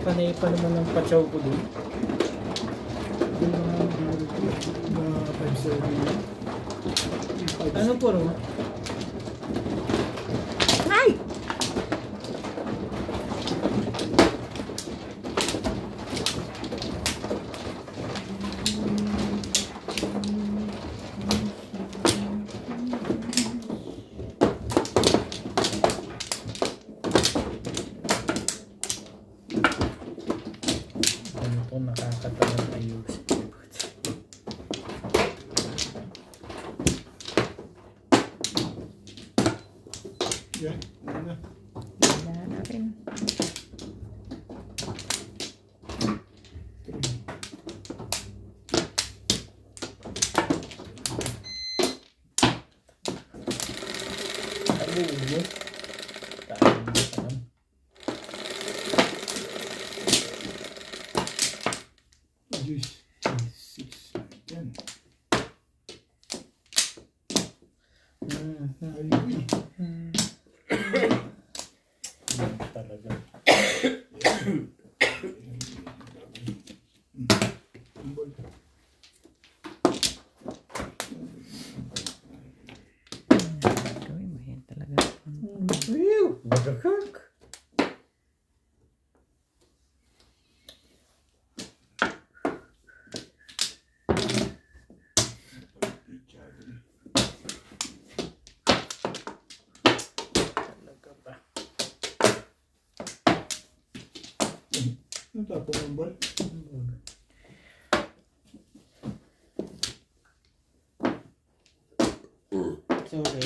Panay pa naman ang pachaw ko dun. Ano po rin? Ay! Ano to, nakakatawa ayos. Yan, ano na. Wala na rin. Abubo. Tayo mo pa naman. Juice. 6. Yan. Ayun. Talaga. Tumbol. Gawin mo yan talaga. Nagakak. Talaga ba? Ano tapos ang ball? Sorry.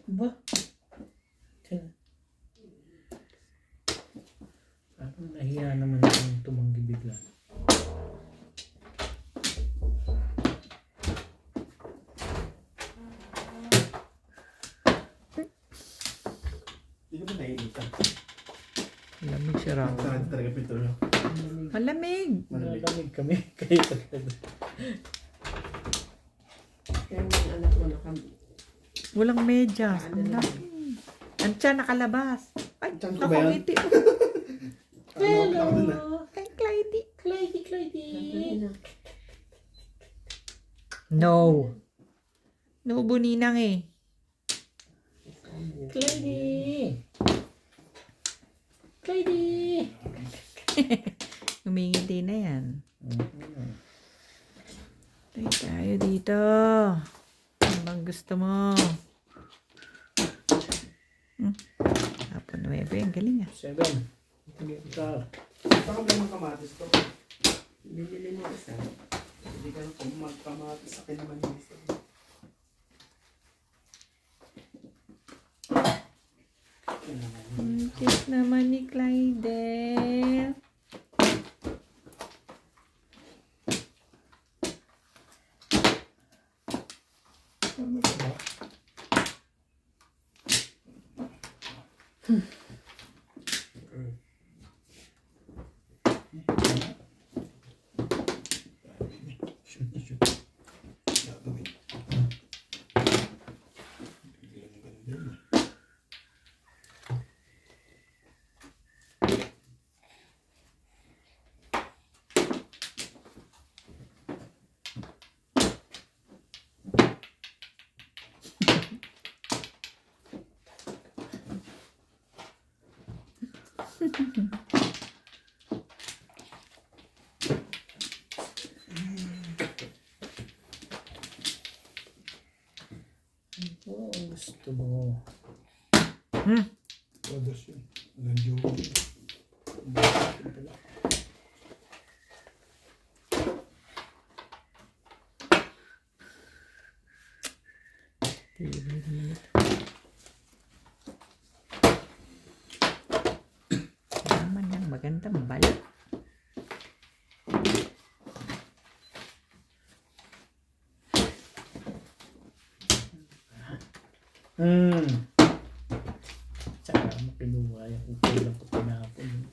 Ba? Parang nahiya naman yung tumanggi bigla. Hindi ko ba naiinitan? Malamig siya raw. Saan talaga pinto nyo? Malamig! Malamig kami. Kayo talaga. Kaya yung anak mo Walang medyas. Ang tiyan nakalabas. Ay, Tiyan ko ba yan? nakangiti. Hello! Kay Clyde. Clyde. No. No, buninang eh. Clyde. Humingiti na yan. Tayo tayo dito. Ano bang gusto mo? Hapon 9. Ang galing ah. 7. Ikaw. Saan ba yung kamatis ko? Bibili mo isa. Hindi ka kung magkamatis sa akin naman yung isa. Cute naman ni Clyde. Oh, gusto mo. Todos yun. Walang joke. Tsaka mo kinuha yung kulang ko pinapon.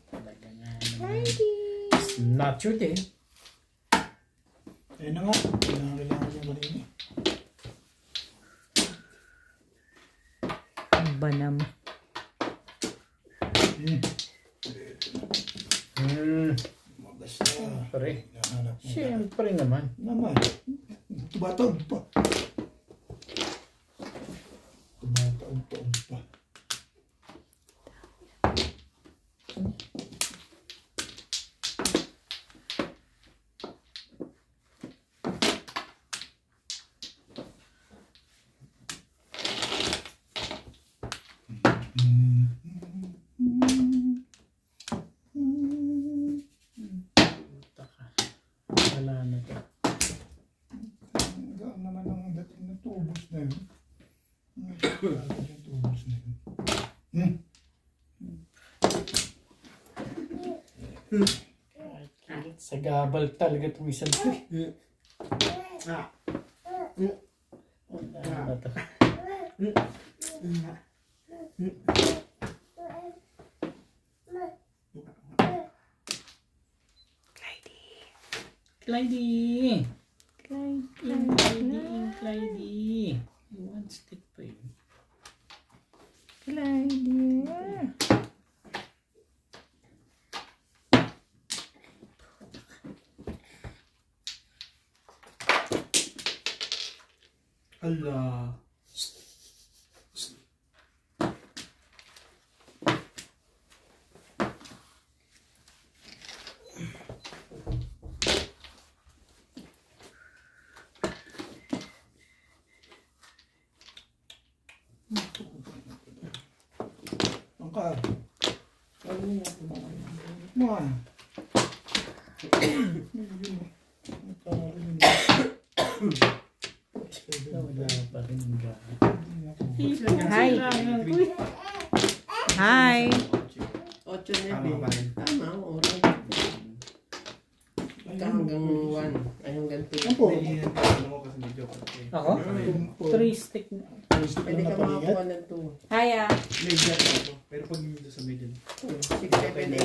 Talaga nga naman. It's not your day. Ayun na nga. Kailangan niya kanina. Ang banam. Magas na. Pare. Hinahanap mo. Siyempre naman. Naman. Tumataon pa. Tumataon pa. Taka. Wala na to. Hanggang naman ang dating na tubos na yun. Yung tubos na yun. Sa gabal talaga itong isang to. Wala na to. Clyde! Clyde! One stick pa yun. Clyde. Ala. Angkar. Mga. Wala pa rin ga. Hi. Hi. 8 na Tama ba rin? Tama, oras. Hanggang 1. Ay, hanggang 2. Ano po? Naiinan pa ako kasi medyo okay. Ako? 3 stick na. Pwede ka makakuha ng 2. Hiya. Medyo ako. Pero pag dito sa middle, 6, 7, 8, 9.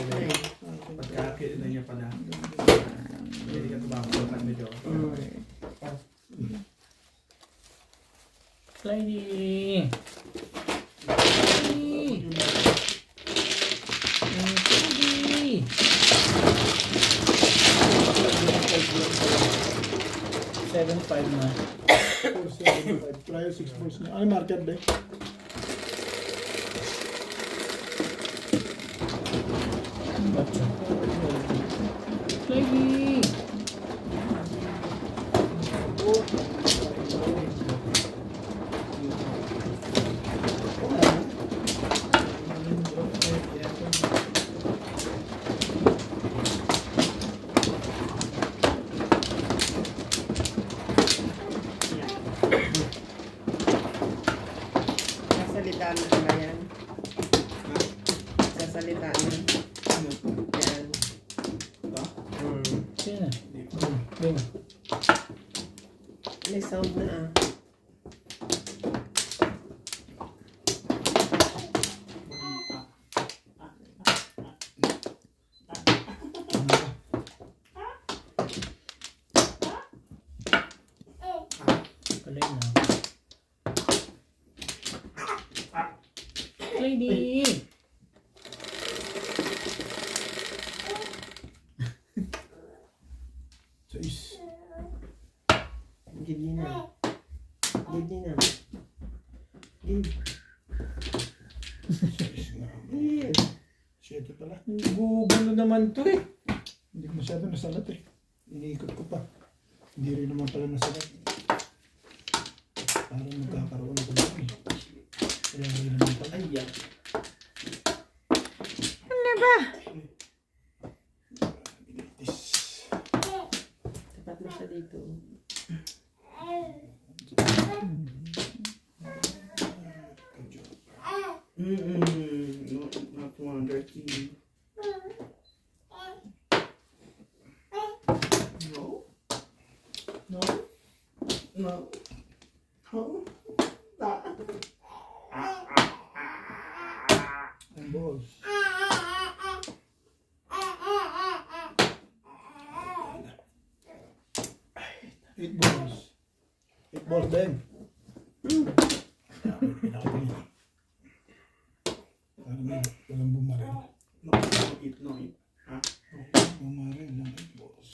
pagka-akit na niya pala, hindi ka tumakbo pag medyo okay. Clyde! Clyde! 7-5 na. 4-7-5. Trial 6 balls na. Ano marker de? Gotcha. Clyde! Sasalitaan na ba yan? Sasalitaan na. Yan. Sino na? Dino. May sound na ah. Palay na. Clyde! Sais. Gidi na. Gidi na. Gidi. Sais na. Gidi. 7 pala. Gugulo naman to eh. Hindi ko masyado nasalat eh. Iniikot ko pa. Hindi rin naman pala nasalat. Parang magkakaroon ko na eh. Wala rin naman pala. Ayan. Ano ba? Bilitis. Tapat mo siya dito. Not 113. No? No? No? No? balls. 8 balls. 8 balls din. Walang bumaril. No. Ha? Bumaril lang 8 balls.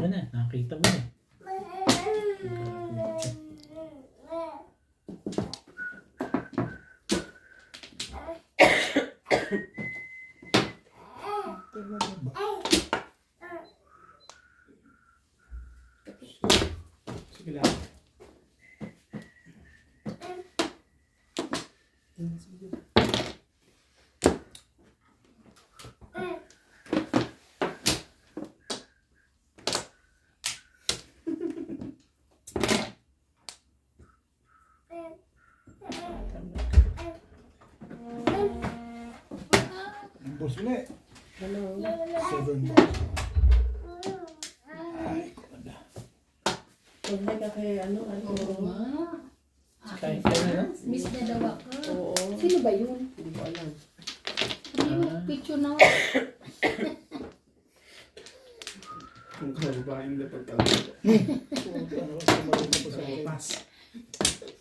Yan na, nakakita mo na. Sige lang. Ang balls ulit. Ano? 7 balls. Ay, kumanda. Huwag na ka kay ano? Kaya na? Miss na daw ako. Oo. Sino ba yun? Hindi ko alam. Hindi mo picture na. Kung kababaeng dapat talaga. Ano sa marunong pa sa akin? Pass.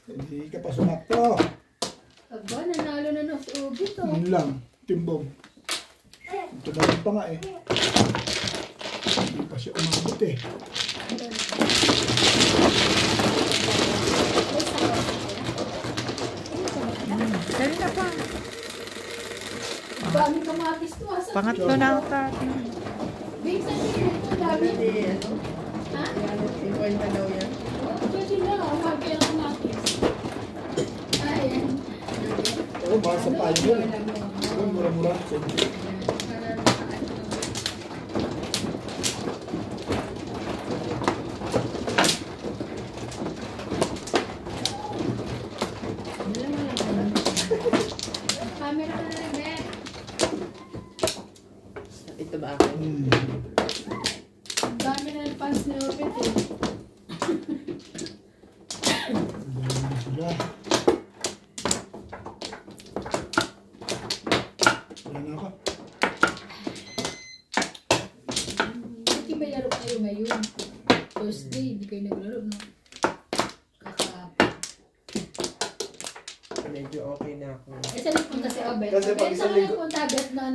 Hindi ka pa sumakto. Aba, nanalo na ng ubit oh. Yun lang. Timbog. Tumalit pa nga eh. Hindi pa siya umabot eh. Kanina pa. Dami kamatis to. Asa? Pangatlo na ang tatin. Big sa ito, dami. Hindi, ano? Ha? Yung kwenta daw yan. Pwede na, hagi ang kamatis. Ayan. Oo, mahal sa payo yun. Oo, mura-mura. Camera ka na rin, Bek. Ito ba akin? Ang dami na ng pants ni Orbit eh. Dami sila. Wala na ako. Hindi may laro kayo ngayon. Thursday, hindi kayo naglaro, no? Kakapit. Medyo okay na ako. Eh, saan nagpunta si Obet? Kasi pag Obet, isang saan linggo- nagpunta, Bet, nun?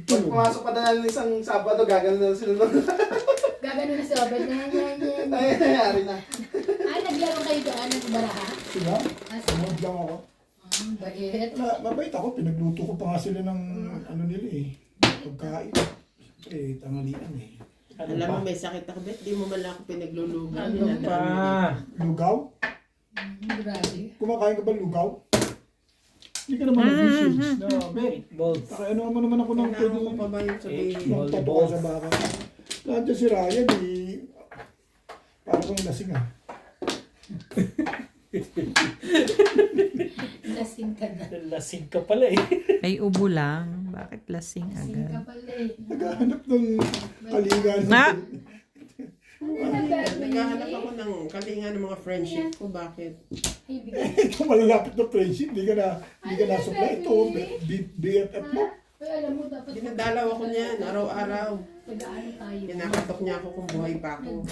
Pag pumasok pa na ng isang Sabado, gagano na sila nun. Gagano na si Obet. Ay, nangyari na. Ay, naglaro kayo doon ng baraha? Sila? Ah, Sumod lang ako. bait. Wala, mabait ako. Pinagluto ko pa nga sila ng ano nila eh. Pagkain. Eh, tanghalian eh. Ano Alam pa? mo, may sakit ako, Bet. Di mo man lang ako pinaglulugan. Ano pa? Lugaw? Grabe. Kumakain ka ba lugaw? Hindi ka naman nag-issues. No, bet. Balls. Ano mo naman ako ng Kailangan ko pa ba yung sabihin? ng tatuwa sa baka. Nandiyan si Ryan eh. Parang kang lasing ah. Lasing ka na. Lasing ka pala eh. May ubo lang. Bakit lasing Lasing ka agad? pala eh. Naghahanap ng kalingan. Nga! Naghahanap ako ng kalinga ng mga friendship ko. Bakit? Ay, bigay. Ito malalapit na friendship. Hindi ka nasukla. Ito, BFF mo. Ay, alam mo, dapat Dinadalaw ako niyan, araw-araw. mag-ano tayo. Kinakatok niya ako kung buhay pa ako.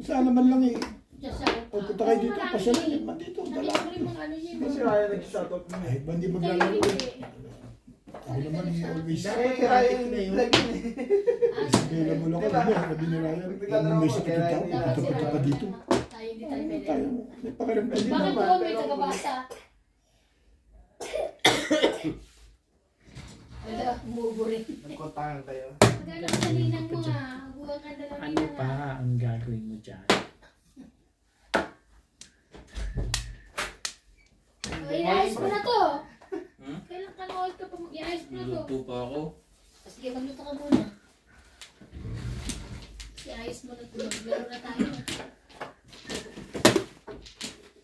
Sana man lang eh. Just shout Pag out. punta kayo dito, Marami pasyalan eh. yun man dito. Nakita Dala. ko rin mga ano niya. Kasi Ryan nag-shoutout mo. Ay, ba hindi Tayo maglalaro rin eh. eh. Ako naman eh, always. Dapat Kaya matik yung na yun. vlog yun eh. Available ako. Sabi ni Ryan, kung may sakit yung tao, Dapat punta sila. pa dito. Tayo, di tayo pwede. Tayo, may pakiramdam din Bakit naman. doon may tagabasa? Wala, umuubo rin. Nagkontahan tayo. Maganda sa ninang mo ah. Huwag ang ganda ng Ano ninang pa ah. ang gagawin mo dyan? Oh, i-ayos mo na to. Kailan ka na ka pa i-ayos mo na to. Luto pa ako. Sige, magluto ka muna. I-ayos mo na to. Maglaro na tayo.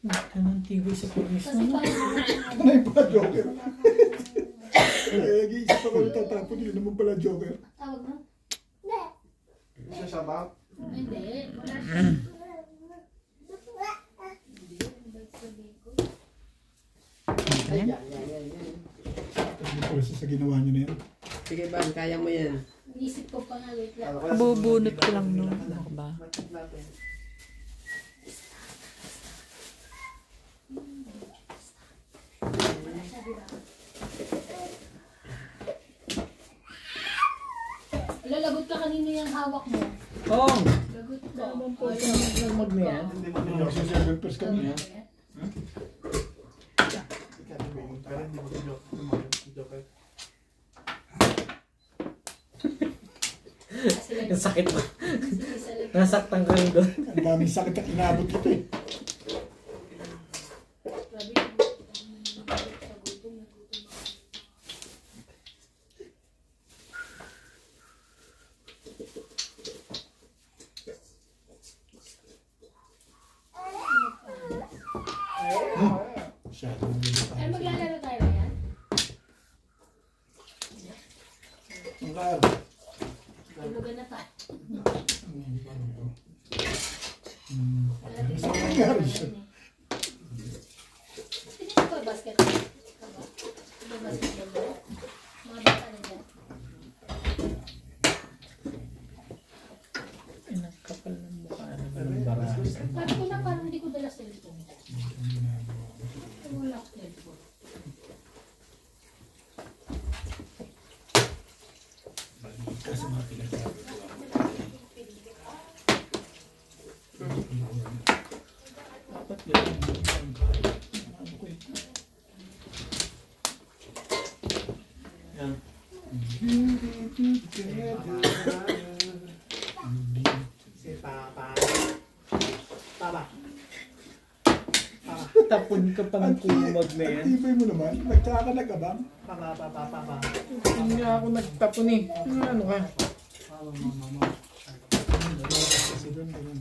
Anong TV sa permis Kasi mo? parang Ano yung pala Joker? Nag-iisip ako yung tatapon, yun naman pala Joker. tawag mo. sabaw. Hindi. Wala siya. Ay, yan. Ang process sa ginawa niyo na yan. Sige ba, kaya mo yan. Inisip ko pa nga, wait lang. Bubunot ko lang nun. Ano ka ba? Matik natin. Lalagot ka kanino yung hawak mo. Oh! Lagot ko. Naman po siya nagmag na yan. Hindi mo Ano sa server first kami? Pero hindi mo joke. Joke. Ang sakit ba? Nasaktan ka rin doon. Ang daming sakit na inabot ito eh. Masyado na nila Ay, tayo. maglalaro tayo yan? Ang kaya. Tulugan na tayo. Sa nangyari siya. Tingnan ko ba basketball? Ba basketball ba? Mga bata na dyan. Ay, nakapal ng mukha naman ng barahan. Sabi ko na parang hindi ko dala cellphone. Wala ko cellphone. Balita sa mga pinagsabi. Dapat yan ang kaya. Ano ko eh. Yan. Si Papa. Papa. Tapon ka pa ng kumag na yan. Tibay mo naman. Nagtsaka ka nag-abang. Papa. Hindi nga ako nagtapon eh. Ano ka? Kasi doon, ganun.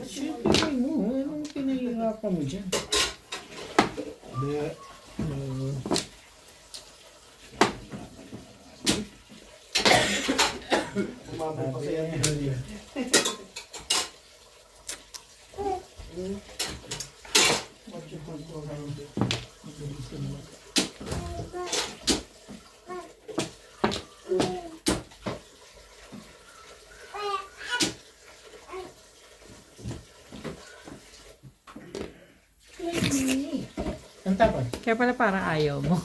Siyempre mo. Anong pinahihirapan mo dyan? Hindi. Umabot pa siya. Ang tapon. Kaya pala parang ayaw mo.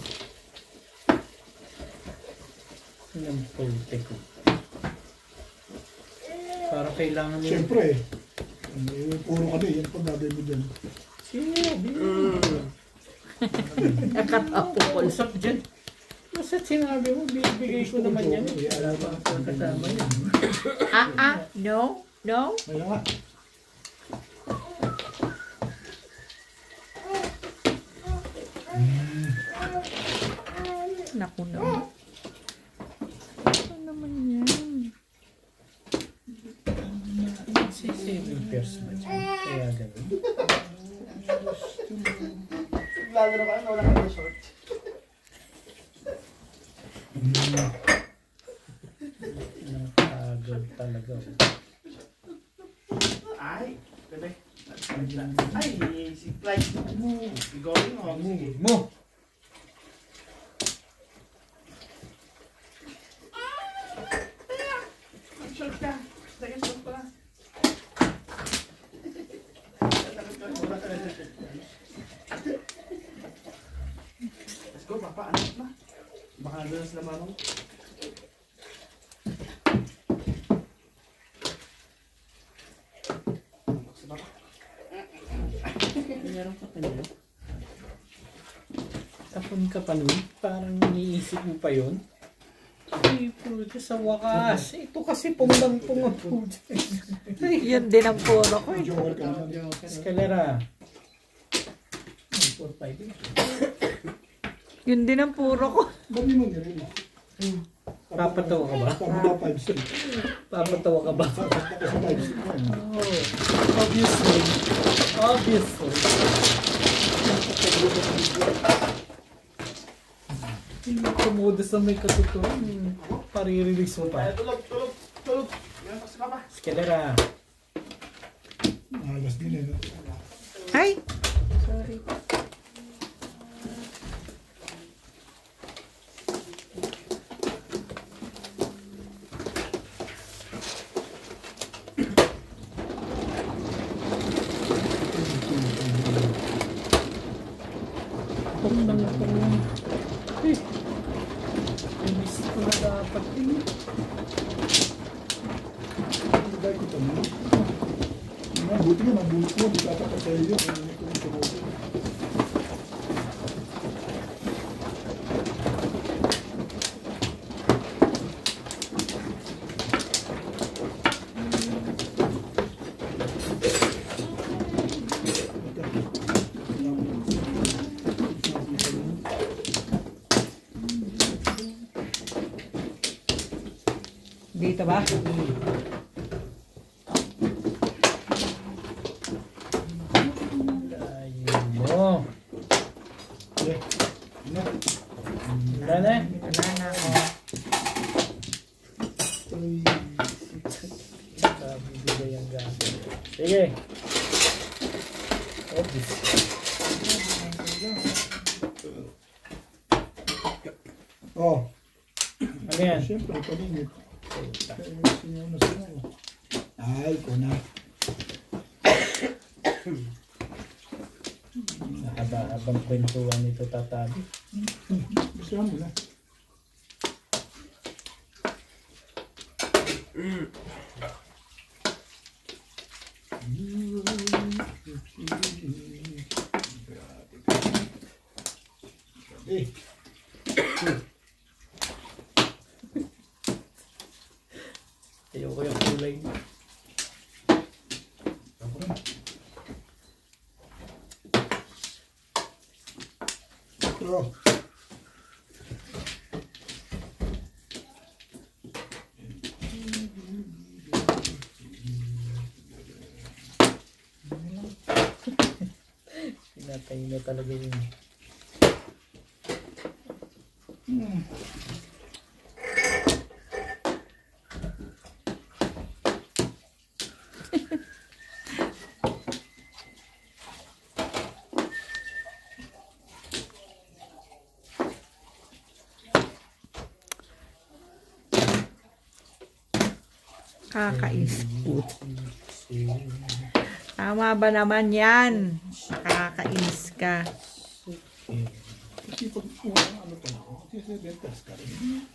Ang pulte ko. Parang kailangan nila. Siyempre eh. Puro ka din. Yan pag gagawin mo dyan. Sinabi. Nakatapo ko. Usap dyan. Basta sinabi mo, bibigay ko naman yan. Wala pa ang kasama yan. No? No? Kaya nga. Naku naman. Ano naman yan? Sisaving pairs ba dyan? Kaya ganun. Lalo na kayo, wala kayo short. Nakagod talaga. Ay, bebe. Ay, si Clyde. Going on. Sige. Mo! Short ka. Second short pala. Let's go, papa. Anak na. Baka doon sila manong. Meron ka pa niya. Tapon ka pa nun? Parang iniisip mo pa yun? Ay, puto sa wakas. Ito kasi punglang-pung ang puto. Yun din ang puro ko eh. Joker ka naman. Escalera. 4-5 eh. Yun din ang puro ko. Babi mo nyo Papatawa ka ba? Kabila 5 stick. Papatawa ka ba? Saksak ka sa 5 stick mo. Oh, obviously. Obviously. Hindi ko mo modus na may katutuan. Parirelease mo pa. Tulog. Yan, pasok ka pa. Escalera. Alas din eh. No? Ay! Sorry. Imbis ko na dapat din. Dahil ko tanong. Buti nga, nabulot mo. Di dapat sa iyo. Hindi ko yung tumutin. Dito ba? Layo mo. Ano? Wala na. Wala na ako. Bibigay ang gamit. Sige. Oops. Oh, Ano yan? siyempre, palinit. Puta. Singaw na singaw. Ay, ko na. Haba-habang kwentuhan nito tatabi. Gusto mo na. Eh, Ayoko yung kulay. ito. Pinatay na talaga yun. Kakaisput. Tama ba naman yan? Kakainis ka. Kasi pag ano pa ako, kasi bentas ka rin.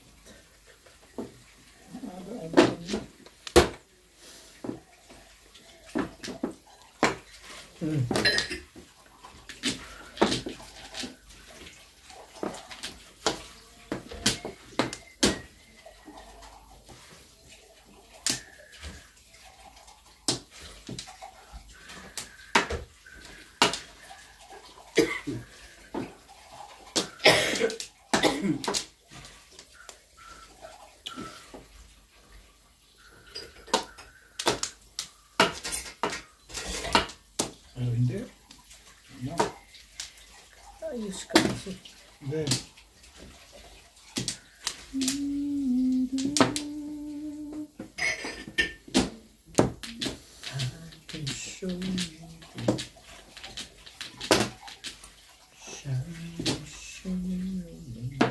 Hindi. No. Ayos ka kasi. Hindi. I can show you. Show you.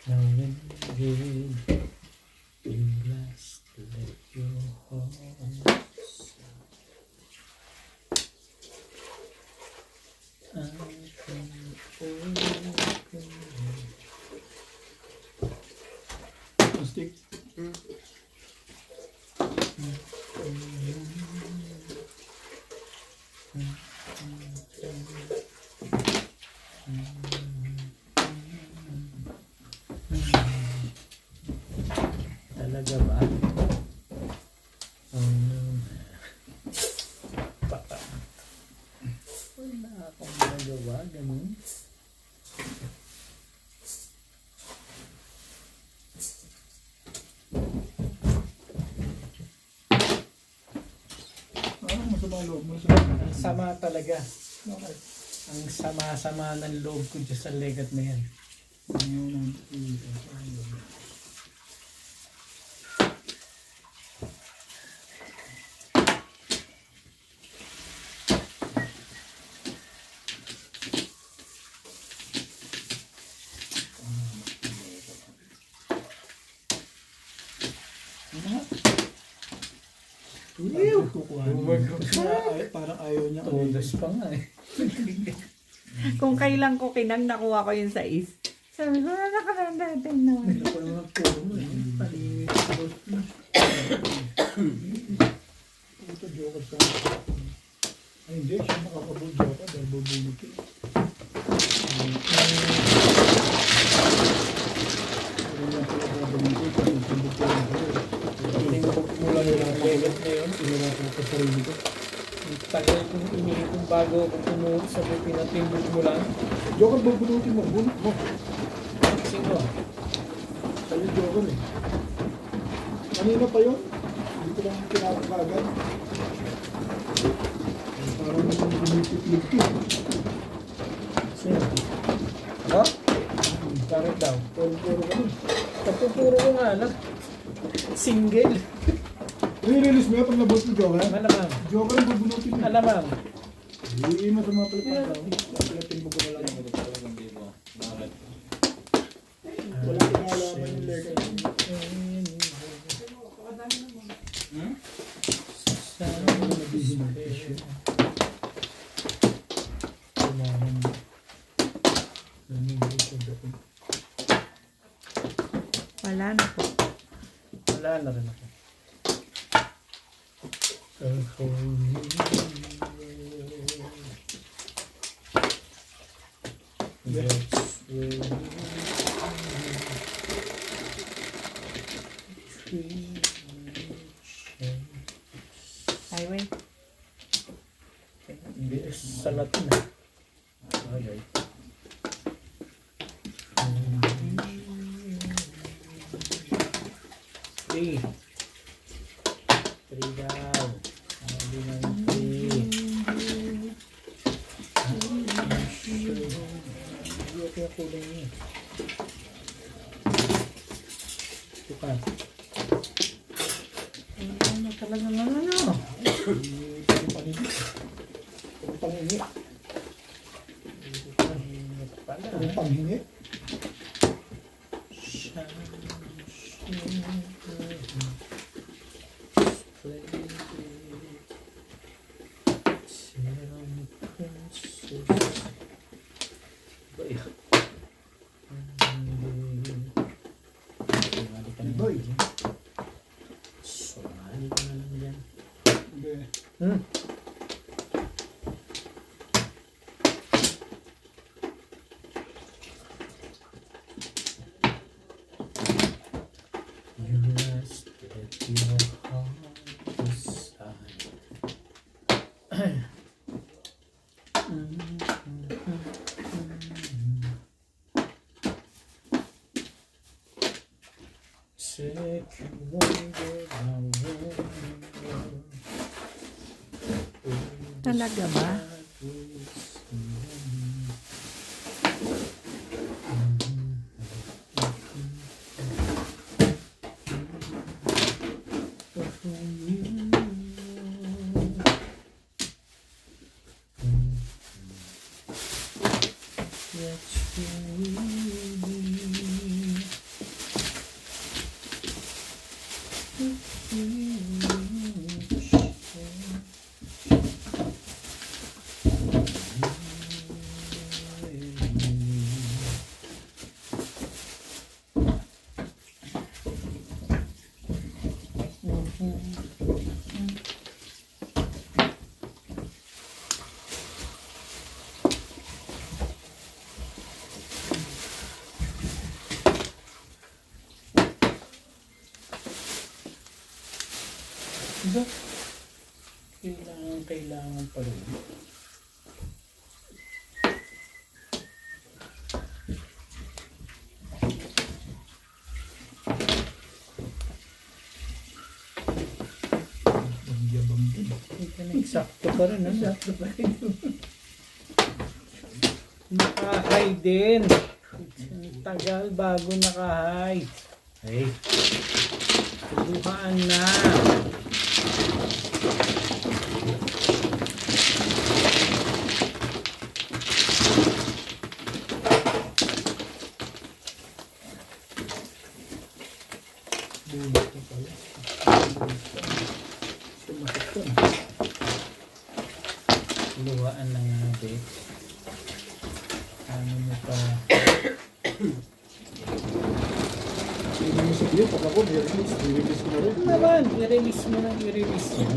Now when you last let your heart I can open Stick. Talaga ba? Papa. Wala akong nagawa, ganun. loob mo sa Ang sama talaga. bakit? Ang sama-sama ng loob ko dyan sa legat na yan. Parang ayaw niya. Todas pa nga eh. Kung kailan ko kinang nakuha ko yung 6. Sabi ko, nakarandatan naman. Ito pa naman puro mo eh. Palimit. Ito, joker sa... Ay, hindi. Siya makakabul joker dahil bubulog yun. Tinibok mo lang yung legat na yun. Tinibok ko sa sarili ko. Ang tagal kong iniipon bago ako tumuot sa pinatimbok mo lang. Joker, bubulutin mo. Bunot mo. Sino? Sa'yo joker eh. Kanina pa yun. Hindi ko lang kinakagad. Parang bumipitlig ko. Sino? Ako? Bakit daw? Puro ka nun. Kapupuro ko nga lang. Single. I-release mo yan pag nabot mo joker. Malamang. Joker ang bubulutin mo. Alamang. Hindi mo sa mga palitan daw. Palitin mo ko na lang. Wala kinalaman yung leg. Wala na po. Wala na rin ako. Highway. Hindi, salat na. Okay. Three. Three daw. Sabi ng three. Hindi ako yung kulay niya. Ito ka. Ano talaga nga ano? Pwede paningit. Pwede paningit. Pwede paningit. Boy. Sumali ka na lang dyan. Hindi. You must get your heart aside. Said you wonder how Talaga ba? Diba? Kailangan pa rin. Bangya. Ito next Sakto pa rin, ano? Sakto pa rin. Naka-high din. Ang tagal bago naka-high. Hey. Tubuhaan na. Bulat na pala. Sumasok to. Luhaan na nga, babe. Ano mo pa? Hindi mo sabihin, pag ako, i-release ko na rin. Ano naman? I-release mo na, i-release yan.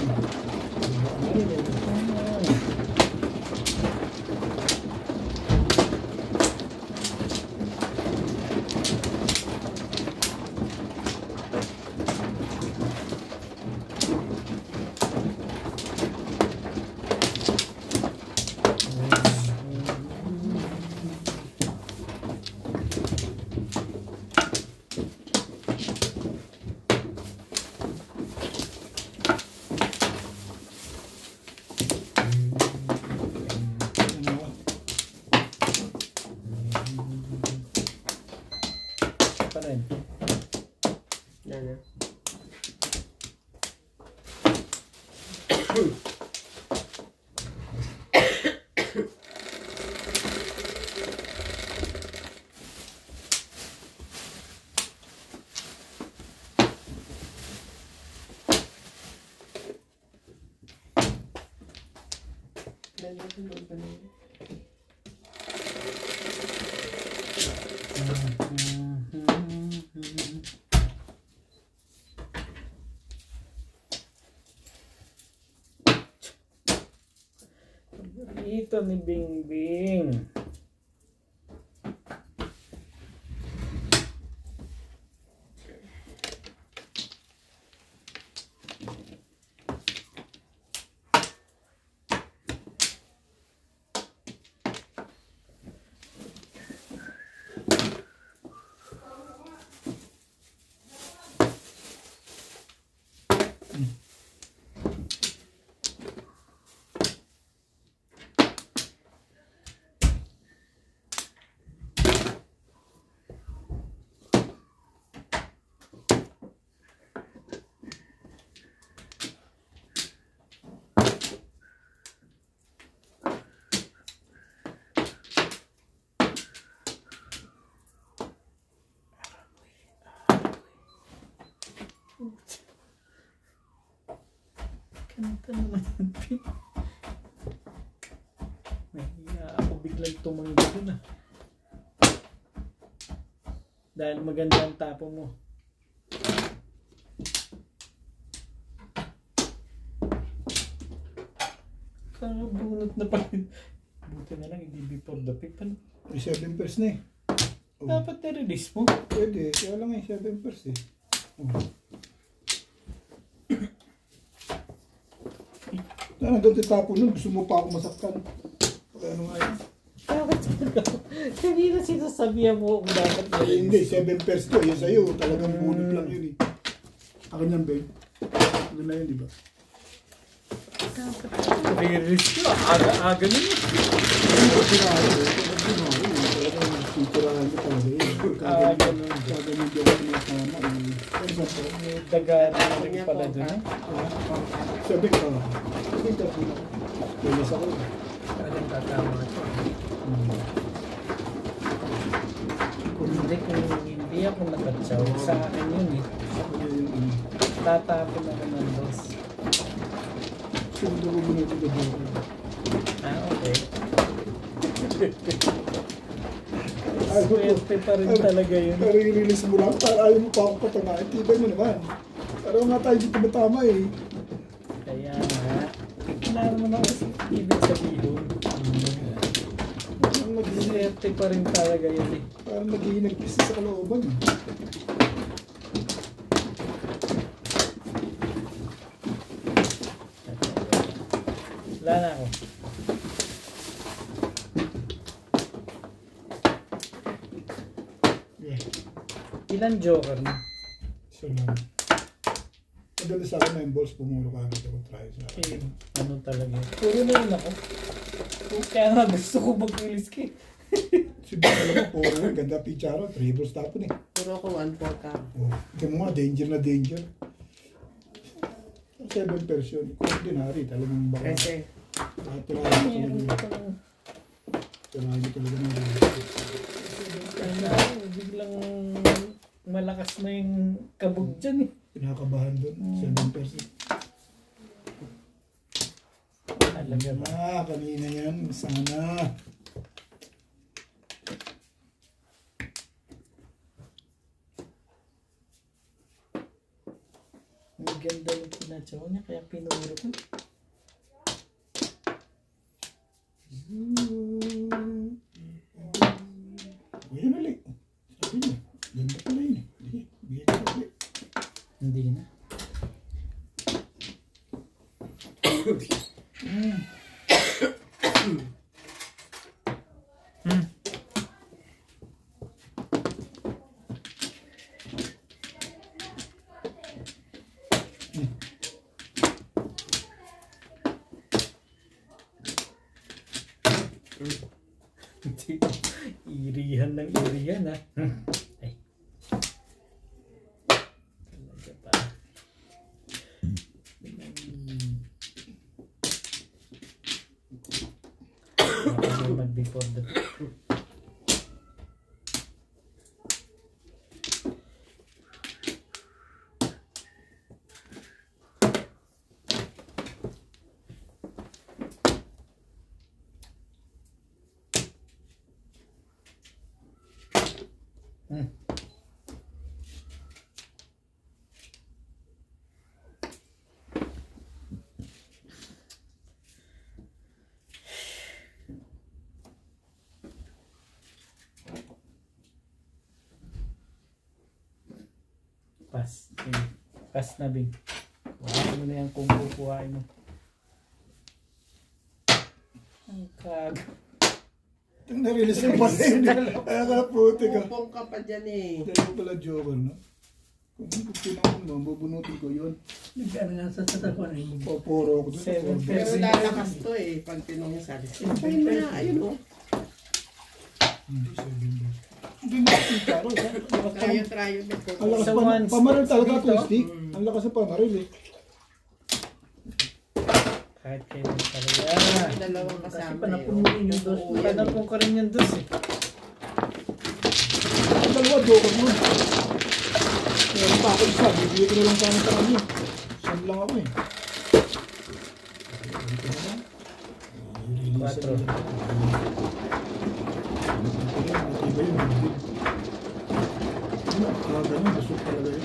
Pa rin. Yan na. Ito ni Bingbing. Kanta naman yung pin. Nahiya ako biglang tumanggi dun ah. Dahil maganda ang tapo mo. Bunot na pa rin. Buti na lang hindi before the pick. Ano? May 7 pairs na eh. Oh. Dapat na-release mo. Pwede, kaya lang eh, 7 pairs eh. Oh. Sana doon titapo nun, gusto mo pa ako masaktan. Kaya ano nga yun? Bakit kanina sinasabihan mo kung dapat Eh, hindi, 7 pairs to, yun sa'yo. Talagang bunot lang yun eh. Akin yan, babe. Ano na yun, di ba? release ko. Aga-aga na yun. Sitirahan ko talaga yun. Kaganyan din ako ng tama. May daga na rin pala dun eh. Sabi ka, sabi ka po na. Pilas ako. Talagang tatama ito. Kung hindi ako nakatsaw, sa akin yun eh. Tatapon ako ng boss. Sundo ko muna ito na buhay. Okay. Swerte pa rin talaga yun. Pero i-release mo lang, para ayaw mo pa ako patamain. Tibay mo naman. Pero nga tayo dito matama eh. Kaya nga, wala naman ako ibig sabihin. Swerte pa rin talaga yun eh. Parang naghihinag-pisa sa kalooban. Wala na ako. Yeah. Ilan joker na? So lang. maganda sa akin na yung balls, pumuro ka agad ako try sa akin. Eh, ano talaga. Puro na yun ako. Kaya nga gusto ko mag-release ka eh. Si Boss, alam mo, puro na, ganda picharo, 3 balls tapon eh. Puro ako 1-4 ka. Oh, tingnan mo nga, danger na danger. 7 version, ordinary, talagang baka. Kasi, Tirahin talaga ng danger. Ano, biglang malakas na yung kabog dyan eh. Pinakabahan doon, 7%. Talaga ba? Kanina yan, sana. Ang ganda ng pinatsaw niya, kaya pinuro ko. Ayan ulit. Sabi niya, ganda pala yun eh. Sige, bigyan ko ulit. Hindi na. Irihan ng irihan ha. Ay. Talaga pa. Baka naman before the pass. Pass na Bing. Kuhain mo na yan kung kukuhain mo. Ang kago. Itong na-release yung pala yun. Kaya ka puti ka. pupong ka pa dyan eh. Dahil pala joker, no? Kung pinakon mo, bubunutin ko yun. Nagkano nga sa tatakwan ay Poporo ako doon. 7 Pero lalakas to eh, pag pinong yung salis. Ayun mo na, ayun o. Hindi, 7 balls. Hindi mo yung charo. Try yun. Ang lakas Sa pa, ones pamaril talaga dito. twisty. Ang lakas na pamaril eh. Kahit kailan talaga. Dalawang kasi kasama panapon mo rin yung dos. Panapon ko rin yung dos eh. Ang dalawa, joker mo. Kaya pa ako isa, bibigyan ko na lang sana sa kanya. Saan lang ako eh. Dito na lang. Release 4. Iba yun, hindi. Ganun, busog talaga yun.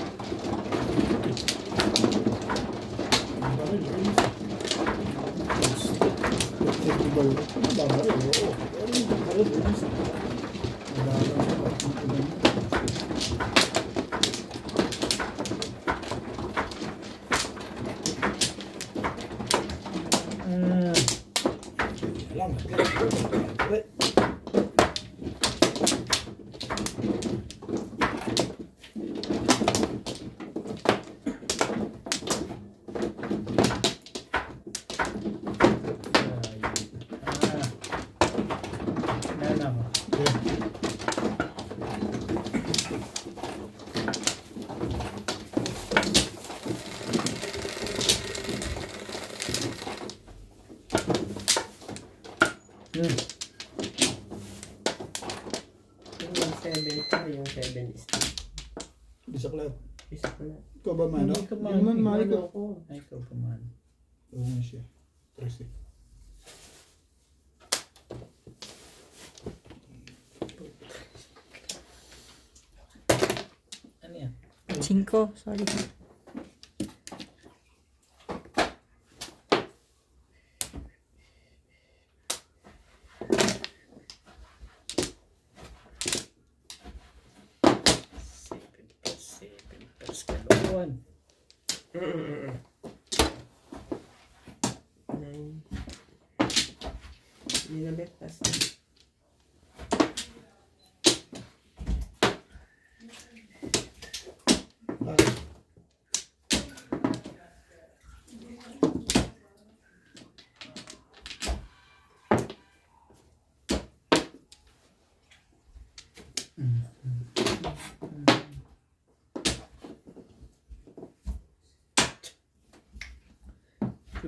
Ang baril, release. Festival, ang baril, oo. Pero yung baril, release. Ang baril, Yung 7 ka, yung 7 is Isa ko lahat. isa ko na. Ikaw ba, Mano? Hindi ka Hindi naman, Mano. Mano ko. Ako. Ay, ikaw pa man. Oo nga siya. Trust eh. Ano yan? 5, sorry. Kalokohan. 9. Hindi na betas.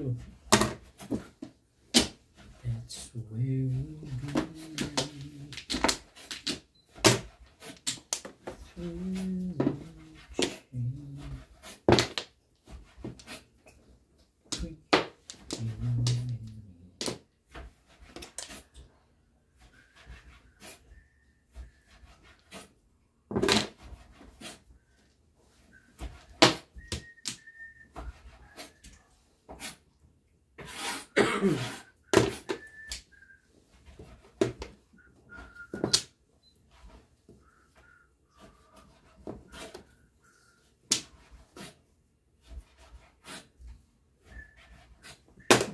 you. That's where we'll be.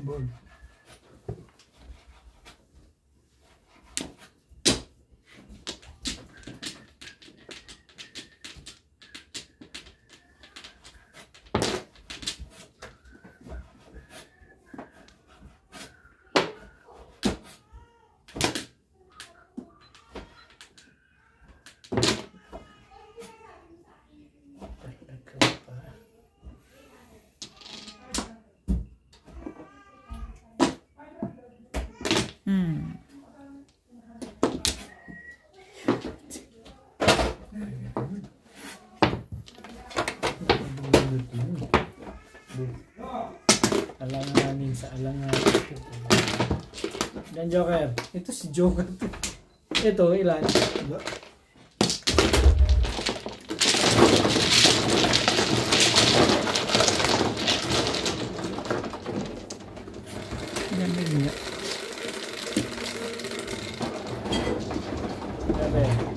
Ball. Alanganin sa alanganin. Dan Joker. Ito si Joker. Ito, ilan? Ganda niya. Sabi.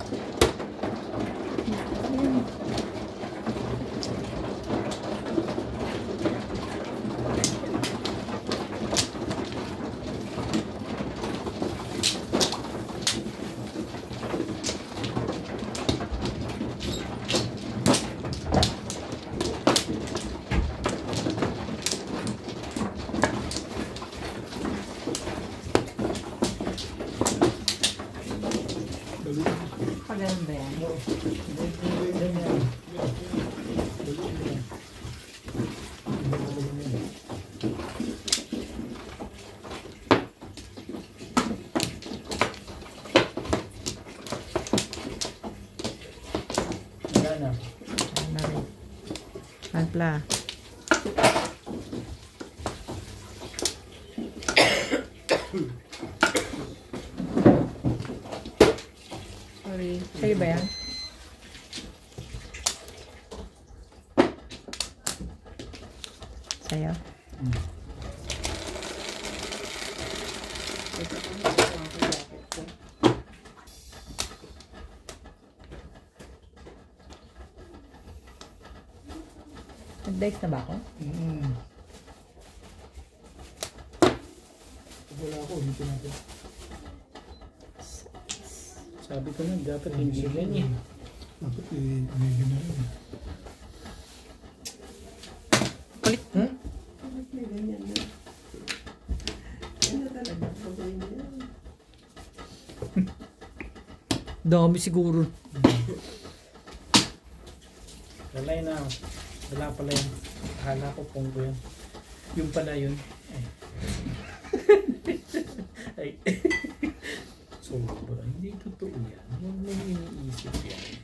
Pagalan ba yan? Wala na. Ano na rin. Pagpla. Sorry. Sa'yo ba yan? Sa'yo? Nag-dice na ba ako? Wala ako, dito natin. Sabi ko na, dapat hindi ganyan. Dapat medyo na rin. Kulit. May ganyan na. Yan na talaga. Pagayin yan. Dami siguro. Lalay na. Wala pala yun. Akala ko punggo yun. Yung pala yun. Ay. Sobra. Hindi totoo yan. Huwag mo iniisip yan.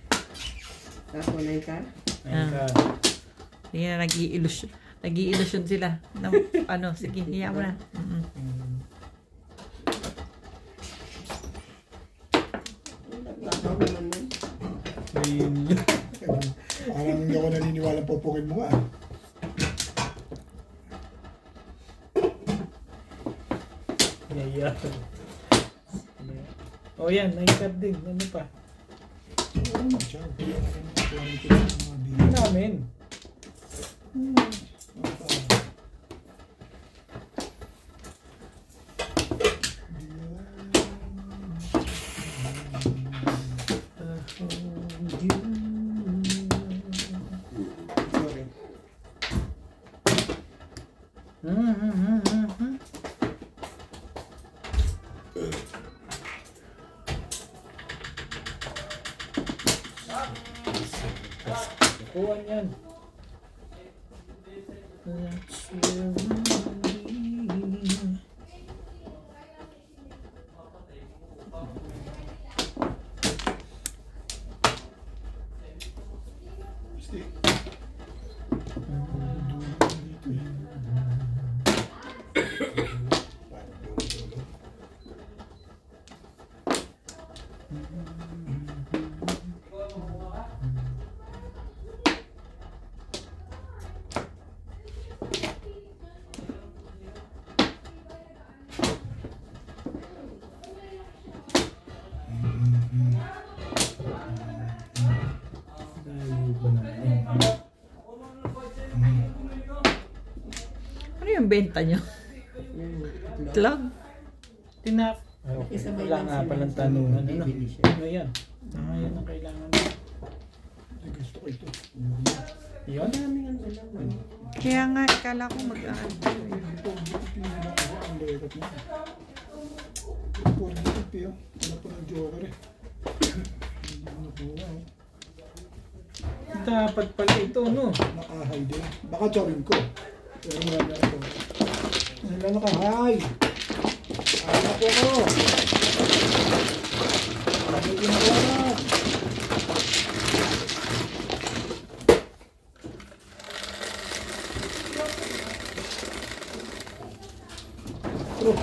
Tapos wala ka? Ayun ka. Hindi na nag-i-illusion. Nag-i-illusion sila. Ano, sige, hiya mo na. Takaw naman nun. Ayun. Parang hindi ako naniniwala pupukin mo nga. Yeah. Oh yan, 9 card din. Ano pa? Siya, Namin. Sorry. Kuha niyan. That's where we Layo ba naman yun? Ano yung benta nyo? Itlog? Tinap. Ay, okay. Isabay Wala lang nga sila. palang tanungan. Ano? Bibili siya. Ano yan? Yan ang kailangan. Ay, gusto ko ito. Yun? Daming ano lang. Kaya nga, ikala ko mag-aal. Ito, hindi na ako. Ang layot na. Ito, hindi yun. Wala pa ng joker eh. Hindi ko nakuha eh. Dapat pala ito, no? Nakahay din. Baka chawin ko. Pero wala na ito. Sila nakahay. Ay, naku ako. Bakit yung nakuha? True.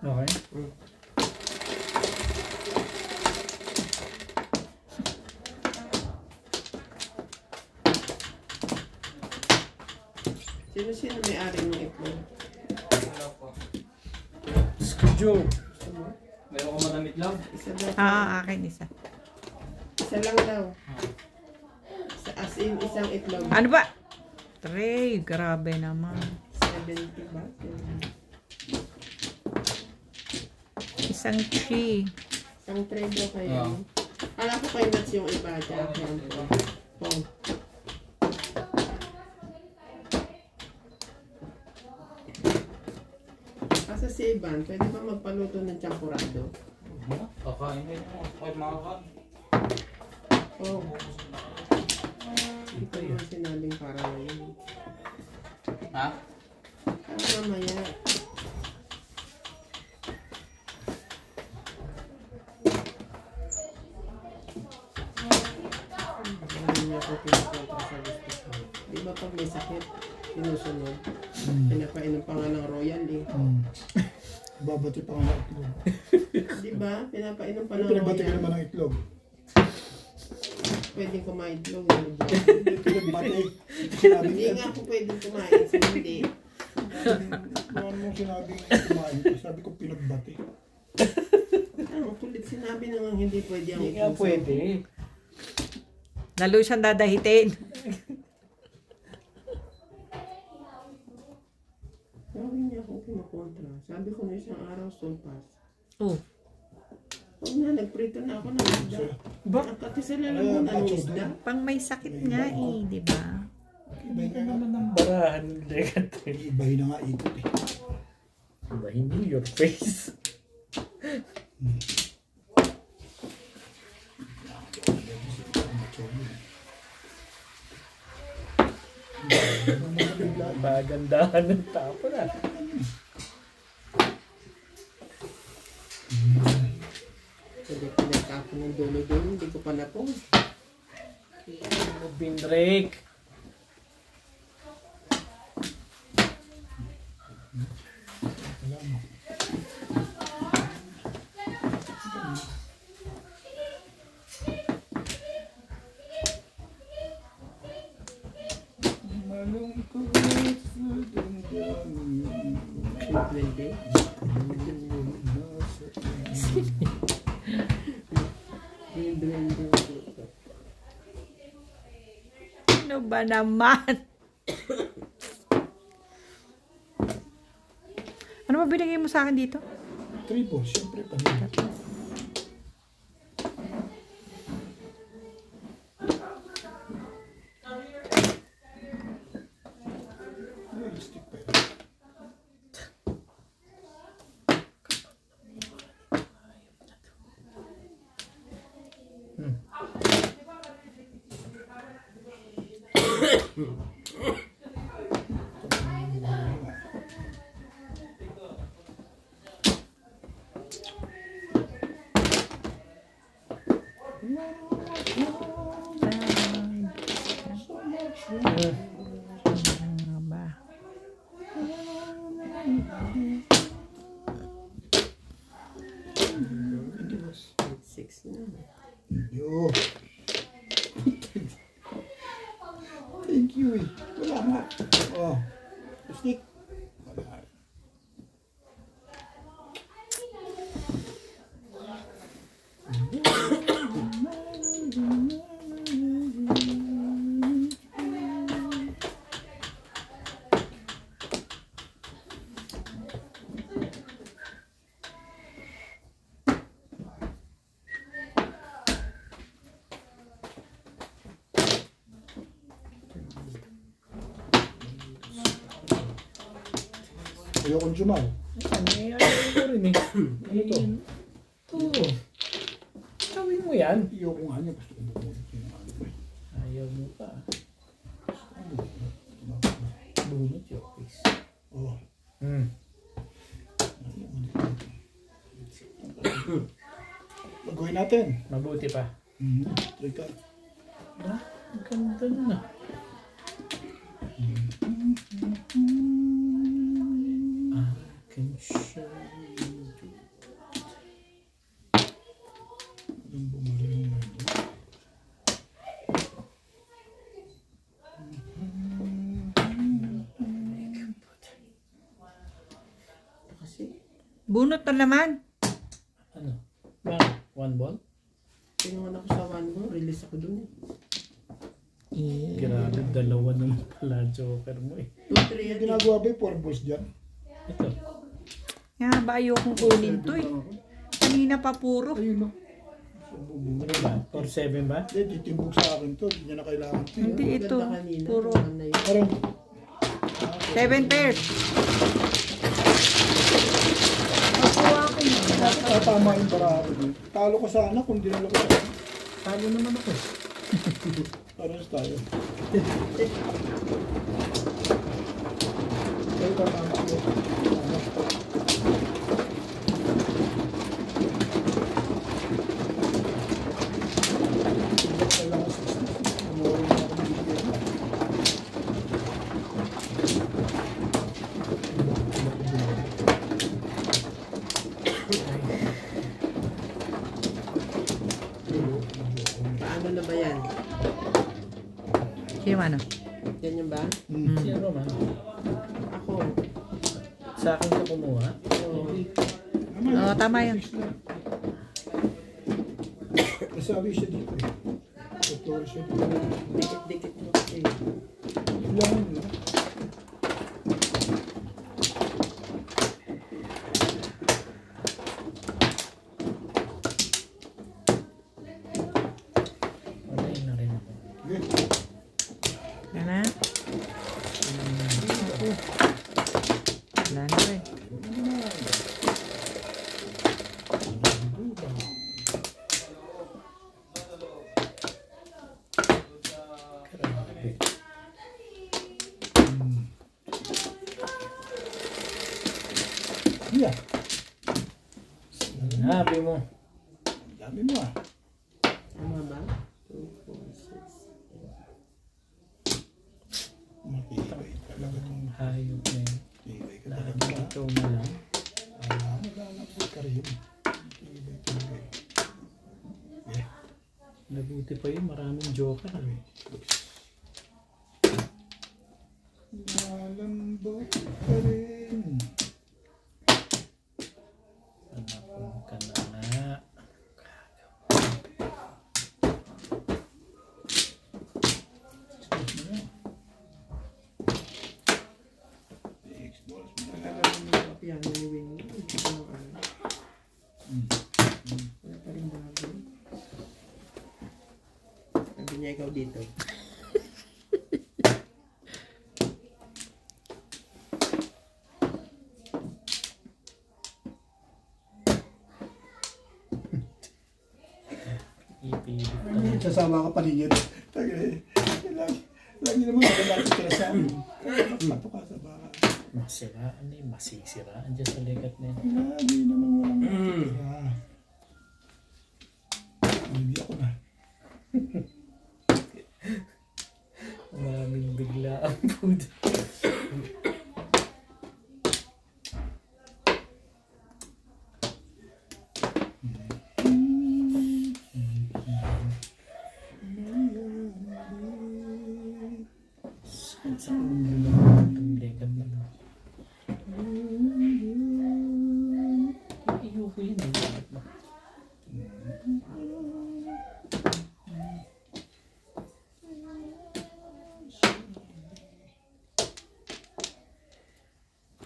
Okay. Sino may-ari ng itlog? Joe. Meron ko madamit lang. Isa daw. Akin isa. Isa lang daw. As in, isang itlog. Ano ba? Tray, grabe naman. 70 ba? Isang tree. Isang tray daw kayo. Oo. Alam ko kayo nuts yung iba dyan. Yan po. Pong. Asa si Ivan, pwede ba magpaluto ng champurado? Kakain na yun. Kahit makakain. Oh. Hindi ko naman sinabing para ngayon. Ha? Para mamaya. Hindi niya ako pinakontra sa gusto ko. Di ba pag may sakit, sinusunod? Pinapainom pa nga ng royal eh. Babati pa nga ng itlog. Di ba? Pinapainom pa Ano ng pinagbati ka royal. naman ng itlog? Pwedeng kumain itlog. Hindi pinagbati. Sinabi Hindi niya. nga ako pwedeng kumain. So hindi. Ano mo sinabing kumain ko? Sabi ko pinagbati. Ang kulit sinabi naman hindi pwede ang Hindi nga itlog. pwede. Lalo siyang dadahitin. Sabi niya ako kinakontra. Sabi ko na isang araw sulpas. Oh, Pag na, nagprito na ako ng isda. Nakati sa lalamunan ng isda. pang may sakit nga eh, di ba? Ibay Ito na nga. naman ang barahan. Legat. Ibay na nga ikot eh. Diba, hindi your face. Magandahan ng tapo na. Hindi pinagtapo ng dulo-dulo. Hindi ko pa napong. Binrek. Pwede. Ano ba naman? Ano ba binigay mo sa akin dito? Triple, siyempre panila. Realistic pa yun. Ano ba? Six na. Yo. Thank you eh. Wala nga. Oh. Stick. Wala. Ayokong jumaw. Ayaw ko rin eh. Ano to? Ito. Gawin mo yan. Ayoko nga niya. Gusto ko bubunot yun. Ayaw mo pa. Bunot yung face. Oh. Pagawin natin. Mabuti pa. Try ka. Ang ganda na. I can show you. Ang bumaril mo. Kasi, Bunot na naman. Ano? Ba? One ball? pinuhan ako sa one ball, release ako dun eh. Grabe, dalawa naman pala joker mo eh. 2-3 Yung ginagawa ba yung 4 balls dyan? Ito. Kaya ba ayokong kunin to eh. Kanina pa puro. Ayun no. Ano ba? 4-7 ba? Hindi, titimbog sa akin to. Hindi niya na kailangan to. Hindi ito. Puro Parang 7 pairs. tama yung barako din. Talo ko sana kung dinalo ko. Talo naman ako. Paras tayo. Ay, tama ko. Paano na ba yan? Sino ano? Ganyan ba? Sino man? Ako. Sa akin ka kumuha? Oo. Oo, tama yan. Nasabi siya dito eh. Doktor siya dito. Dikit-dikit mo kasi. Ilangan mo. Wala na rin ako. Sige. Yan na. Wala na rin. Grabe. Yeah. Sinabi mo. Dami mo ah. Tama ba? 2, 4, 6. Matibay talaga itong Hayop na yun. matibay ka Dahil talaga. ito na lang. Maghanap sa karim. Matibay talaga eh. Yeah. Nabuti pa yun. Maraming joker. Ah. Malambot ka rin. Anak ka naman. dito. Ipilit Ay, sasama ka paligid. Lagi naman nagalapit ka sa amin. Pato ka sa baka. masiraan eh, masisiraan dyan sa legat na yun. Lagi naman walang natitira. Hindi ako na. Maraming bigla ang food. Sa ulo lang ang legat na. Iyuko yun eh. Bakit ba?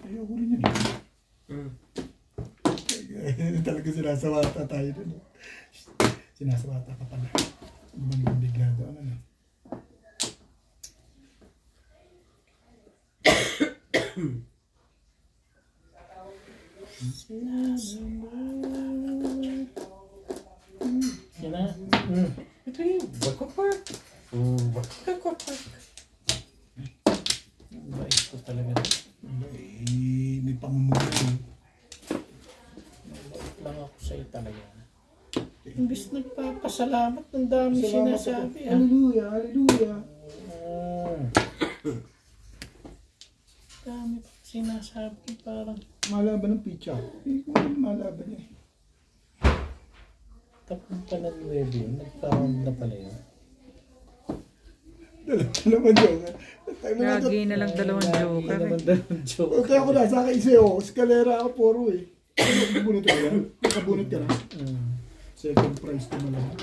Ayoko rin yun. Talaga sinasawata tayo dun. Sinasawata ka pala. Naman bigla doon. Ano? Yan na. Ito yung bakwakwak. Bakwakwak. Ang bait ko talaga. May pangumulan. Lang ako sa'yo talaga. Imbis nagpapasalamat ng dami sinasabi. Hallelujah, hallelujah. Dami pa sinasabi parang Malaban ng pizza. Hindi ko naman malaban niya. tapos pa ng 9 yun. Nagpa-round na pala yun. Dalawang joker. Lagi na lang dalawang joker. Naman dalawang joke. Okay, ako nasa akin isa oh. Escalera ako puro eh. Nakabunot ka na? Nakabunot ka na? Second prize naman lang.